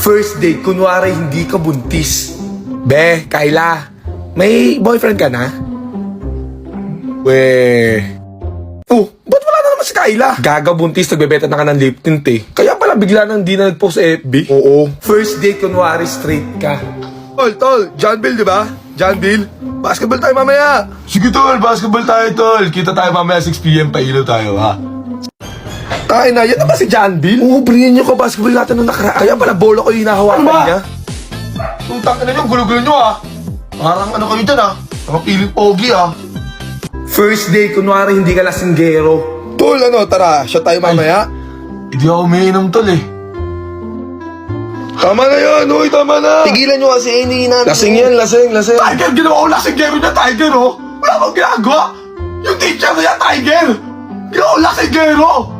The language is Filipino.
First date, kunwari hindi ka buntis. Be, Kyla, may boyfriend ka na? Oh, ba't wala na naman si Kyla? Gaga buntis, nagbebenta na ka ng lip tint eh. Kaya pala bigla nang di na nag-post sa FB? Oo. First date, kunwari straight ka. Tol, John Bill, di ba? John Bill, basketball tayo mamaya. Sige tol, basketball tayo tol. Kita tayo mamaya 6 PM, pailaw tayo ha. Tayo na, yan na ba si John Bill? Oo, brilliant nyo ka basketball natin nung nakaraan. Kaya pala bola ko yung hinahawakan niya. Tutang na nyo, gulo-gulo nyo ah. Parang ano kayo dyan ah. Nakapiling pogi ah. First day, kunwari hindi ka lasinggero. Tol, tara, shot tayo mamaya. Hindi ako umiinom tol eh. Tama na yan, uy, tama na. Tigilan nyo kasi, hindi namin. Lasing yan, lasing. Tiger, ginawa ko lasinggero niya, Tiger oh. Wala akong ginagawa. Yung teacher na yan, Tiger. Ginawa ko lasinggero.